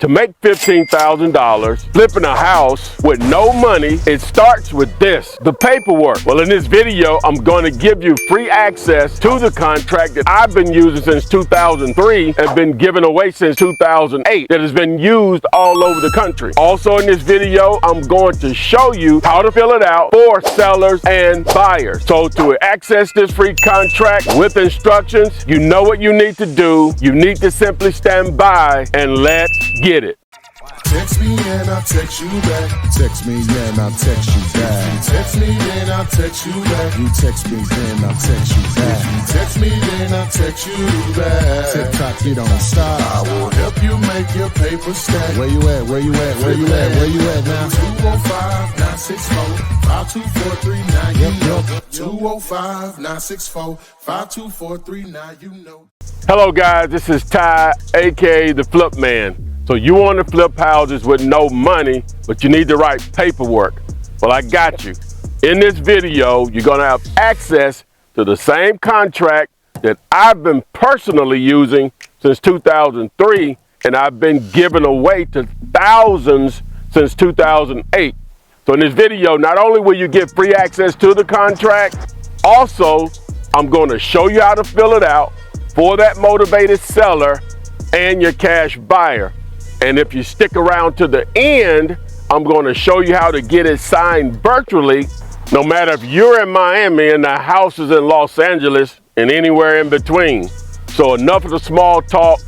To make $15,000 flipping a house with no money, it starts with this, the paperwork. Well, in this video, I'm going to give you free access to the contract that I've been using since 2003 and been given away since 2008 that has been used all over the country. Also in this video, I'm going to show you how to fill it out for sellers and buyers. So to access this free contract with instructions, you know what you need to do. You need to simply stand by and let's get it. Text me and I'll text you back. Text me and I'll text you back. Text me then I'll text you back. You text me then I'll text you back. You text me then I'll text you back. TikTok, you don't stop. I will help you make your paper stack. Where you at? Where you at? Where you at? Where you at now? 205-964-5243. Now you know. 205-964-5243. Now you know. Hello guys, this is Ty, aka the Flip Man. So you want to flip houses with no money, but you need the right paperwork. Well, I got you. In this video, you're going to have access to the same contract that I've been personally using since 2003, and I've been giving away to thousands since 2008. So in this video, not only will you get free access to the contract, also, I'm going to show you how to fill it out for that motivated seller and your cash buyer. And if you stick around to the end, I'm going to show you how to get it signed virtually, no matter if you're in Miami and the house is in Los Angeles and anywhere in between. So enough of the small talk.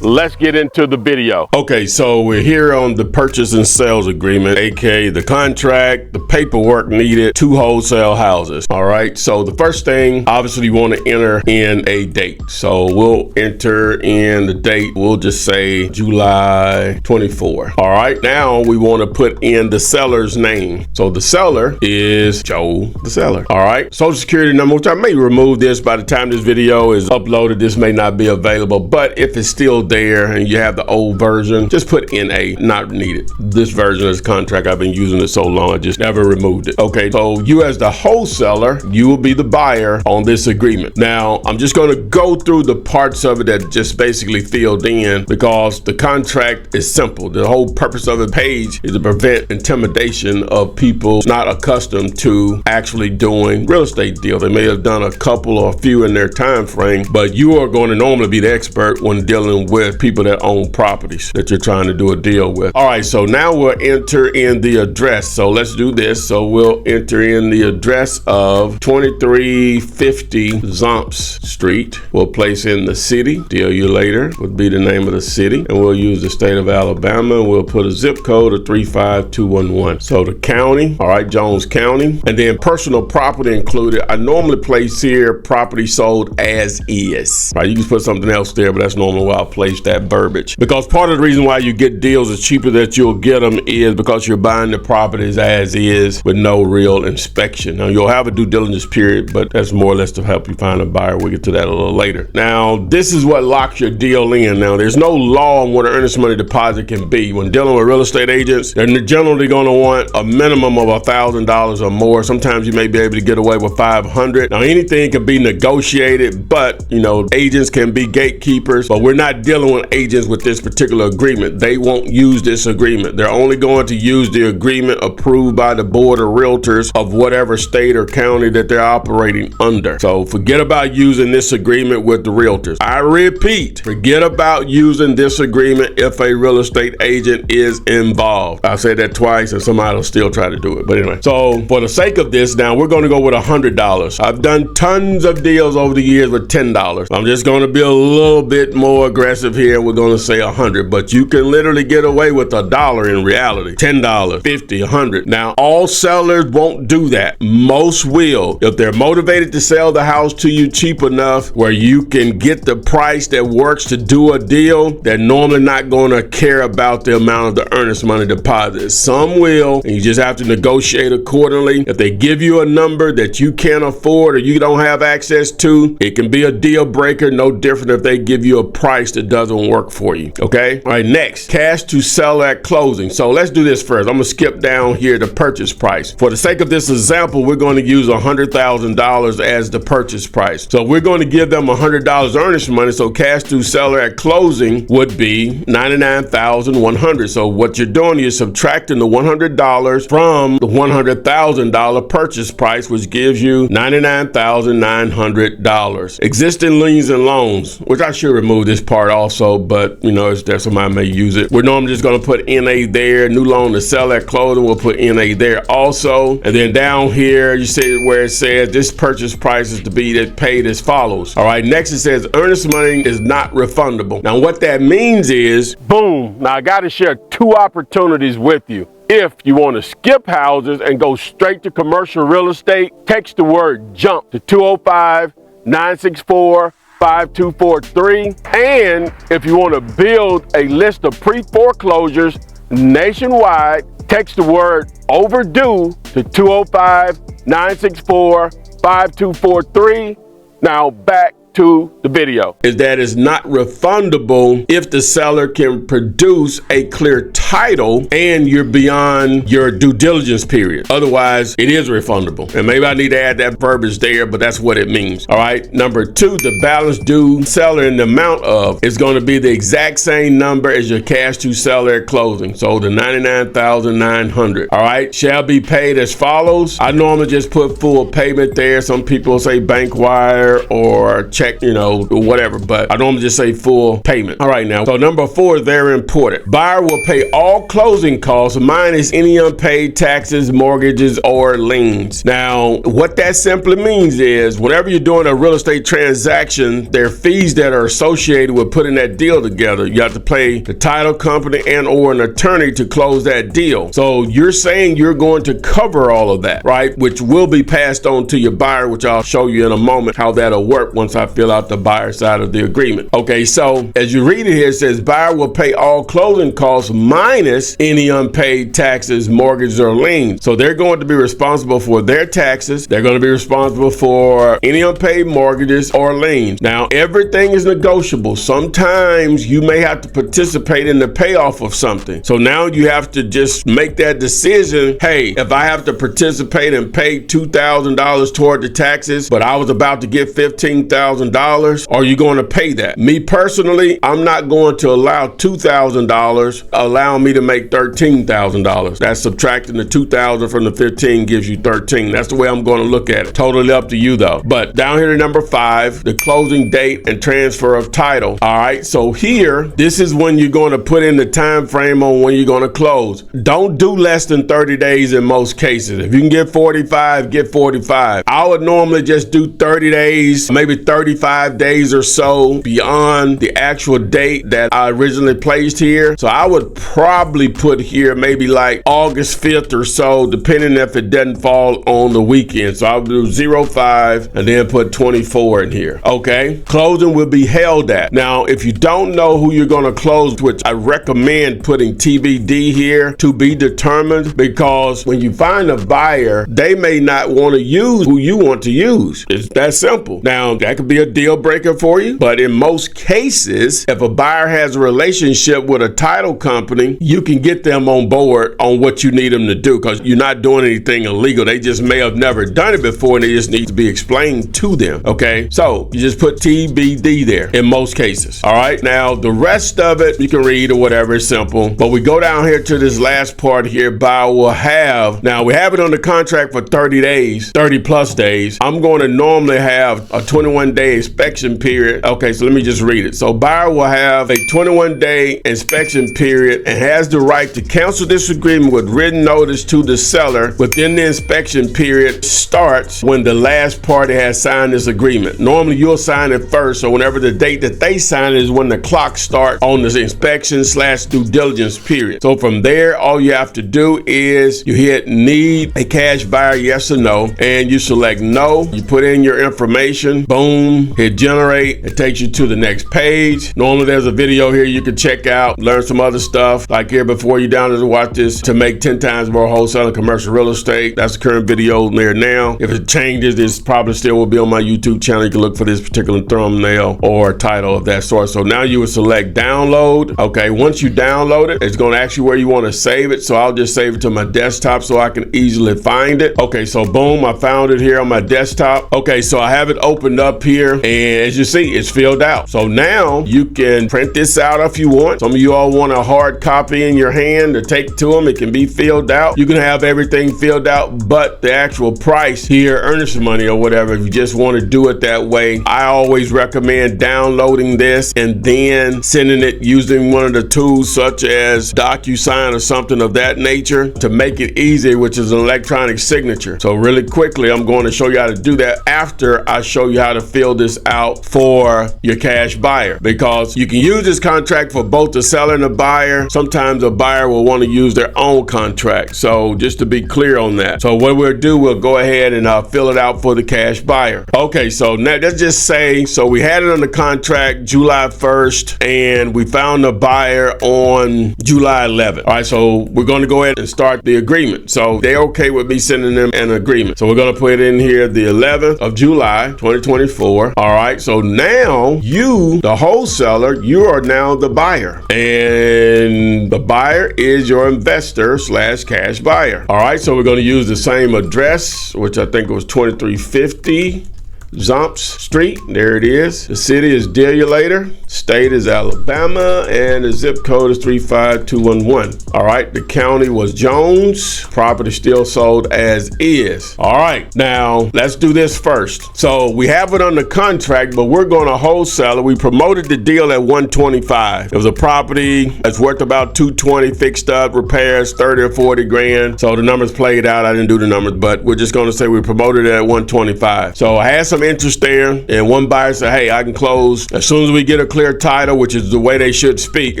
Let's get into the video. Okay, so we're here on the purchase and sales agreement, aka the contract, the paperwork needed, 2 wholesale houses. All right, so the first thing, obviously you want to enter in a date. So we'll enter in the date, we'll just say July 24. All right, now we want to put in the seller's name. So the seller is Joe, the seller. All right, social security number, which I may remove this by the time this video is uploaded. This may not be available, but if it's still there and you have the old version, just put NA, not needed. This version of this contract, I've been using it so long, I just never removed it. Okay, so you as the wholesaler, you will be the buyer on this agreement. Now, I'm just gonna go through the parts of it that just basically filled in because the contract is simple. The whole purpose of the page is to prevent intimidation of people not accustomed to actually doing real estate deals. They may have done a couple or a few in their time frame, but you are going to normally be the expert when dealing with people that own properties that you're trying to do a deal with. All right, so now we'll enter in the address. So let's do this. So we'll enter in the address of 2350 Zomps Street. We'll place in the city. Deal you later would be the name of the city. And we'll use the state of Alabama. And we'll put a zip code of 35211. So the county, all right, Jones County. And then personal property included. I normally place here property sold as is. Right, you can put something else there, but that's normally why I'll place that verbiage, because part of the reason why you get deals is cheaper that you'll get them is because you're buying the properties as is with no real inspection. Now you'll have a due diligence period, but that's more or less to help you find a buyer. We'll get to that a little later. Now this is what locks your deal in. Now there's no law on what an earnest money deposit can be. When dealing with real estate agents, they're generally going to want a minimum of $1,000 or more. Sometimes you may be able to get away with $500. Now anything can be negotiated, but you know, agents can be gatekeepers, but we're not dealing with agents with this particular agreement. They won't use this agreement. They're only going to use the agreement approved by the board of realtors of whatever state or county that they're operating under. So forget about using this agreement with the realtors. I repeat, forget about using this agreement if a real estate agent is involved. I said that twice and somebody will still try to do it. But anyway, so for the sake of this, now we're going to go with $100. I've done tons of deals over the years with $10. I'm just going to be a little bit more aggressive here. We're going to say 100, but you can literally get away with $1 in reality. $10, 50, 100. Now, all sellers won't do that. Most will. If they're motivated to sell the house to you cheap enough where you can get the price that works to do a deal, they're normally not going to care about the amount of the earnest money deposit. Some will, and you just have to negotiate accordingly. If they give you a number that you can't afford or you don't have access to, it can be a deal breaker. No different if they give you a price that doesn't work for you, okay? All right, next, cash to seller at closing. So let's do this first. I'm gonna skip down here to purchase price. For the sake of this example, we're going to use $100,000 as the purchase price. So we're going to give them $100 earnest money. So cash to seller at closing would be $99,100. So what you're doing is subtracting the $100 from the $100,000 purchase price, which gives you $99,900. Existing liens and loans, which I should remove this part also, but you know, it's there, somebody may use it. We're normally just going to put NA there. New loan to sell at closing, we'll put NA there also. And then down here, you see where it says this purchase price is to be paid as follows. All right, next it says earnest money is not refundable. Now what that means is, boom, now I got to share two opportunities with you. If you want to skip houses and go straight to commercial real estate, text the word JUMP to 205-964-5243. And if you want to build a list of pre-foreclosures nationwide, text the word overdue to 205-964-5243. Now back to the video. Is that it's not refundable if the seller can produce a clear title and you're beyond your due diligence period. Otherwise, it is refundable. And maybe I need to add that verbiage there, but that's what it means. All right. Number two, the balance due seller in the amount of is going to be the exact same number as your cash to seller at closing. So the $99,900. All right. Shall be paid as follows. I normally just put full payment there. Some people say bank wire or check, you know, whatever, but I normally just say full payment. All right, now, so number four is very important. Buyer will pay all closing costs minus any unpaid taxes, mortgages, or liens. Now, what that simply means is whenever you're doing a real estate transaction, there are fees that are associated with putting that deal together. You have to pay the title company and or an attorney to close that deal. So you're saying you're going to cover all of that, right? Which will be passed on to your buyer, which I'll show you in a moment how that'll work once I fill out the buyer side of the agreement. Okay, so as you read it here, it says buyer will pay all closing costs minus any unpaid taxes, mortgages, or liens. So they're going to be responsible for their taxes. They're going to be responsible for any unpaid mortgages or liens. Now, everything is negotiable. Sometimes you may have to participate in the payoff of something. So now you have to just make that decision. Hey, if I have to participate and pay $2,000 toward the taxes, but I was about to get $15,000, are you going to pay that? Me personally, I'm not going to allow $2,000 allow me to make $13,000. That's subtracting the 2,000 from the 15 gives you 13. That's the way I'm going to look at it. Totally up to you though. But down here to number 5, the closing date and transfer of title. All right, so here, this is when you're going to put in the time frame on when you're going to close. Don't do less than 30 days in most cases. If you can get 45, get 45. I would normally just do 30 days, maybe 35 days or so beyond the actual date that I originally placed here. So I would probably put here maybe like August 5th or so, depending if it doesn't fall on the weekend. So I'll do 05 and then put 24 in here. Okay, closing will be held at. Now, if you don't know who you're going to close, which I recommend putting TBD here, to be determined, because when you find a buyer, they may not want to use who you want to use. It's that simple. Now, that could be a deal breaker for you, but in most cases, if a buyer has a relationship with a title company, you can get them on board on what you need them to do, because you're not doing anything illegal. They just may have never done it before and they just need to be explained to them. Okay, so you just put TBD there in most cases. All right, now the rest of it you can read or whatever, it's simple. But we go down here to this last part here. Buyer will have, now we have it on the contract for 30 days, 30 plus days. I'm going to normally have a 21-day inspection period. Okay, so let me just read it. So buyer will have a 21-day inspection period and has the right to cancel this agreement with written notice to the seller within the inspection period starts when the last party has signed this agreement. Normally you'll sign it first, so whenever the date that they sign is when the clock starts on this inspection/due diligence period. So from there, all you have to do is you hit need a cash buyer, yes or no, and you select no. You put in your information, boom, boom, hit generate. It takes you to the next page. Normally there's a video here you can check out, learn some other stuff. Like here, before you download to watch this, to make 10 times more wholesaling commercial real estate. That's the current video there now. If it changes, this probably still will be on my YouTube channel. You can look for this particular thumbnail or title of that sort. So now you would select download. Okay, once you download it, it's going to ask you where you want to save it. So I'll just save it to my desktop so I can easily find it. Okay, so boom, I found it here on my desktop. Okay, so I have it opened up here, and as you see, it's filled out. So now you can print this out if you want. Some of you all want a hard copy in your hand to take to them. It can be filled out. You can have everything filled out, but the actual price here, earnest money or whatever, if you just want to do it that way, I always recommend downloading this and then sending it using one of the tools such as DocuSign or something of that nature to make it easy, which is an electronic signature. So really quickly, I'm going to show you how to do that after I show you how to fill this out for your cash buyer, because you can use this contract for both the seller and the buyer. Sometimes a buyer will want to use their own contract. So just to be clear on that. So what we'll do, we'll go ahead and fill it out for the cash buyer. Okay, so now let's just say, so we had it on the contract July 1st and we found the buyer on July 11th. All right, so we're going to go ahead and start the agreement. So they're okay with me sending them an agreement. So we're going to put in here the 11th of July, 2024. All right, so now you, the wholesaler, you are now the buyer, and the buyer is your investor / cash buyer. All right, so we're going to use the same address, which I think it was 2350 Zomps Street. There it is. The city is Dealulator. State is Alabama, and the zip code is 35211. All right, the county was Jones. Property still sold as is. All right, now let's do this first. So we have it on the contract, but we're going to wholesale it. We promoted the deal at 125. It was a property that's worth about 220 fixed up, repairs 30 or 40 grand. So the numbers played out. I didn't do the numbers, but we're just going to say we promoted it at 125. So I had some interest there, and one buyer said, hey, I can close as soon as we get a clear title, which is the way they should speak.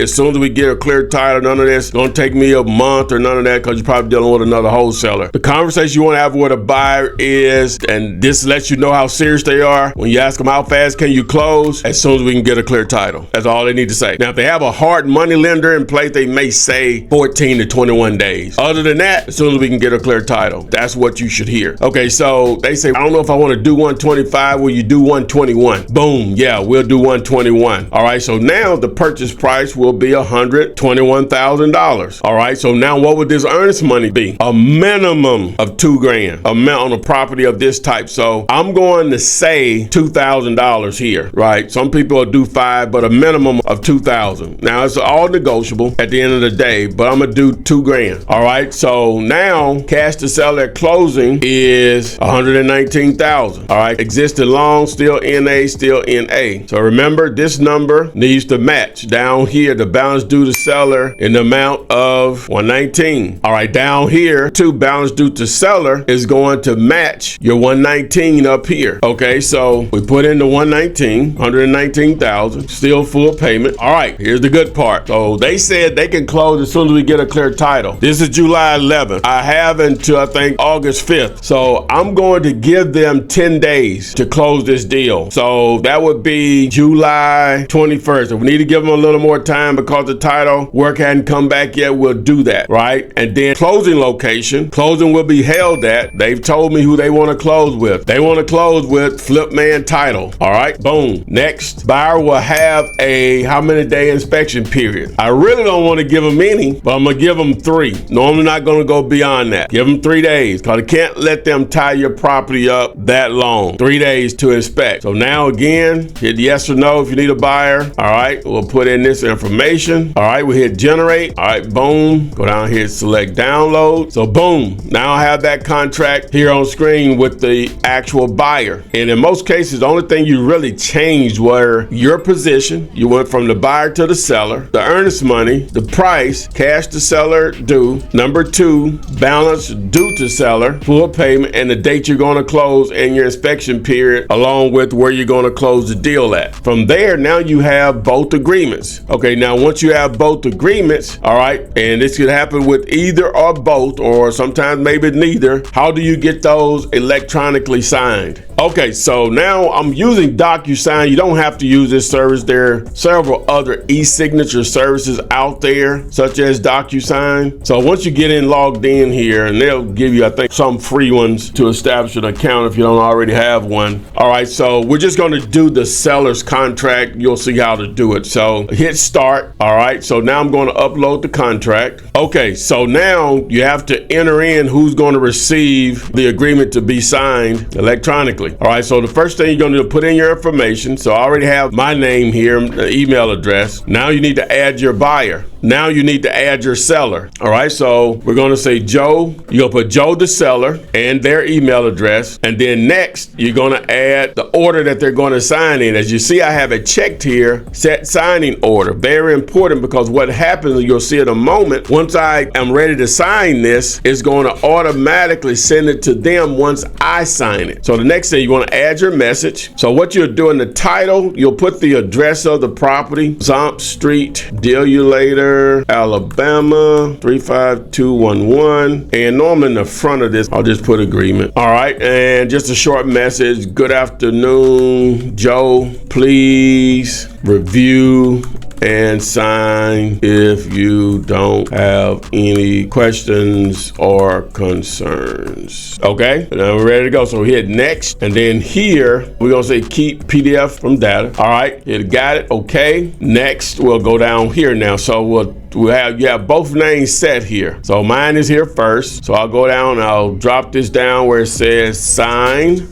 As soon as we get a clear title, none of this don't take me a month or none of that, because you're probably dealing with another wholesaler. The conversation you want to have with a buyer is, and this lets you know how serious they are, when you ask them how fast can you close, as soon as we can get a clear title. That's all they need to say. Now, if they have a hard money lender in place, they may say 14 to 21 days. Other than that, as soon as we can get a clear title, that's what you should hear. Okay, so they say, I don't know if I want to do 125. Will you do 121? Boom. Yeah, we'll do 121. All right, so now the purchase price will be $121,000. All right, so now what would this earnest money be? A minimum of $2,000 amount on a property of this type. So I'm going to say $2,000 here, right? Some people will do $5,000, but a minimum of $2,000. Now it's all negotiable at the end of the day, but I'm gonna do $2,000. All right, so now cash to sell at closing is $119,000. All right, existing loan still NA, still NA. So remember, this number needs to match down here, the balance due to seller in the amount of 119. All right, down here, balance due to seller is going to match your 119 up here. Okay, so we put in the 119,000, still full payment. All right, here's the good part. So they said they can close as soon as we get a clear title. This is July 11th. I have until I think August 5th. So I'm going to give them 10 days to close this deal. So that would be July 21st. If we need to give them a little more time because the title work hadn't come back yet, we'll do that, right? And then closing location, closing will be held at, they've told me who they want to close with. They want to close with Flipman Title. All right, boom. Next, buyer will have a how many day inspection period. I really don't want to give them any, but I'm going to give them 3. No, I'm not going to go beyond that. Give them 3 days, because I can't let them tie your property up that long. 3 days to inspect. So now again, hit yes or no if you need a buyer. All right, we'll put in this information. All right, we hit generate. All right, boom. Go down here, select download. So boom, now I have that contract here on screen with the actual buyer. And in most cases, the only thing you really changed were your position. You went from the buyer to the seller, the earnest money, the price, cash to seller due, number 2, balance due to seller, full payment, and the date you're going to close and your inspection period, along with where you're going to close the deal at. From there, now you have both agreements. Okay, now once you have both agreements, all right, and this could happen with either or both, or sometimes maybe neither. How do you get those electronically signed? Okay, so now I'm using DocuSign. You don't have to use this service. There are several other e-signature services out there, such as DocuSign. So once you get in logged in here, and they'll give you, I think, some free ones to establish an account if you don't already have one. All right, so we're just going to do the seller's contract. You'll see how to do it. So hit start. All right, so now I'm going to upload the contract. Okay, so now you have to enter in who's going to receive the agreement to be signed electronically. All right, so the first thing you're going to do is put in your information. So I already have my name here, the email address. Now you need to add your buyer. Now you need to add your seller. All right, so we're going to say Joe. You're going to put Joe the seller and their email address. And then next, you're going to add the order that they're going to sign in. As you see, I have it checked here, set signing order. Very important, because what happens, you'll see in a moment, once I am ready to sign this, it's going to automatically send it to them once I sign it. So the next thing, you want to add your message. So what you'll do in the title, you'll put the address of the property, Zomp Street, Delulator, Alabama 35211, and normally in the front of this I'll just put agreement. All right, and just a short message. Good afternoon, Joe. Please review and sign if you don't have any questions or concerns. Okay, now we're ready to go. So hit next, and then here we're gonna say keep PDF from data. All right, you got it. Okay, next we'll go down here now. So you have both names set here. So mine is here first. So I'll go down, I'll drop this down where it says sign.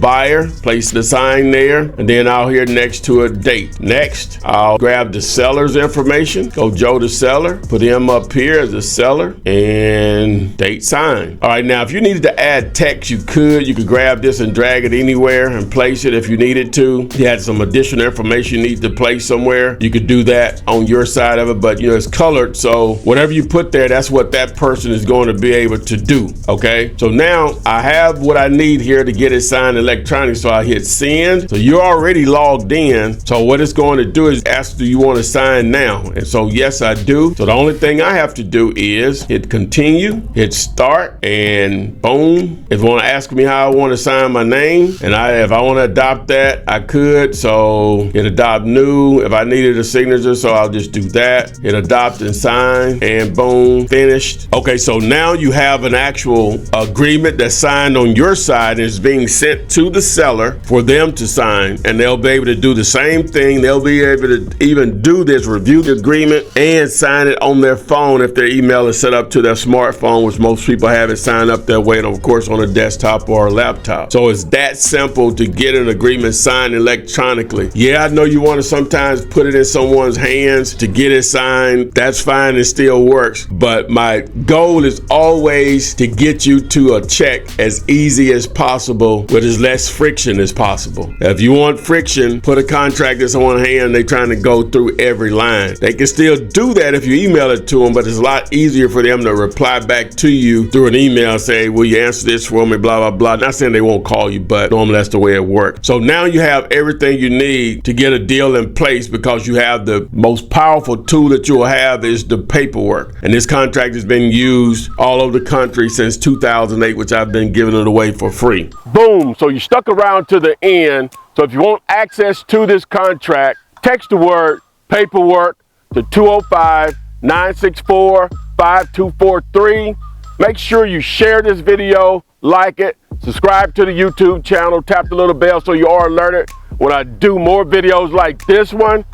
Buyer, place the sign there, and then I'll here next to a date. Next, I'll grab the seller's information, go Joe the seller, put him up here as a seller, and date sign. All right, now if you needed to add text, you could grab this and drag it anywhere and place it if you needed to. If you had some additional information you need to place somewhere, you could do that on your side of it, but it's colored, so whatever you put there, that's what that person is going to be able to do. Okay, so now I have what I need here to get it signed electronically, so I hit send. So you're already logged in, so what it's going to do is ask, do you want to sign now? And so yes, I do. So the only thing I have to do is hit continue, hit start, and boom. If you want to ask me how I want to sign my name, and if I want to adopt that, I could. So hit adopt new. If I needed a signature, so I'll just do that. Hit adopt and sign, and boom, finished. Okay, so now you have an actual agreement that's signed on your side and is being sent to the seller for them to sign, and they'll be able to do the same thing. They'll be able to even do this, review the agreement and sign it on their phone if their email is set up to their smartphone, which most people have it signed up that way, and of course on a desktop or a laptop. So it's that simple to get an agreement signed electronically. Yeah, I know you want to sometimes put it in someone's hands to get it signed. That's fine, it still works, but my goal is always to get you to a check as easy as possible with as less friction as possible. If you want friction, put a contract in someone's hand, they're trying to go through every line. They can still do that if you email it to them, but it's a lot easier for them to reply back to you through an email, say, will you answer this for me, blah, blah, blah. Not saying they won't call you, but normally that's the way it works. So now you have everything you need to get a deal in place, because you have the most powerful tool that you'll have is the paperwork. And this contract has been used all over the country since 2008, which I've been giving it away for free. Boom, so you stuck around to the end. So if you want access to this contract, text the word paperwork to 205-964-5243. Make sure you share this video, like it, subscribe to the YouTube channel, tap the little bell so you are alerted when I do more videos like this one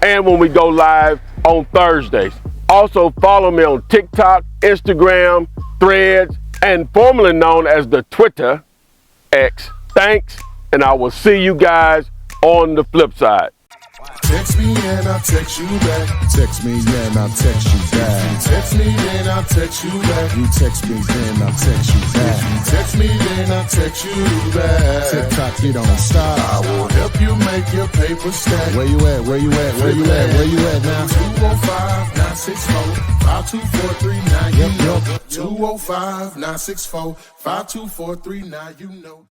and when we go live on Thursdays. Also follow me on TikTok, Instagram, Threads, and formerly known as the Twitter X. Thanks, and I will see you guys on the flip side. Text me and I'll text you back. Text me and I'll text you back. Text me then I'll text you back. You text me then I'll text you back. Text me then I'll text you back. TikTok, you don't stop. I will help you make your paper stack. Where you at? Where you at? Where you at? Where you at now? 205-964-5243. Now you know. 205-964-5243. Now you know.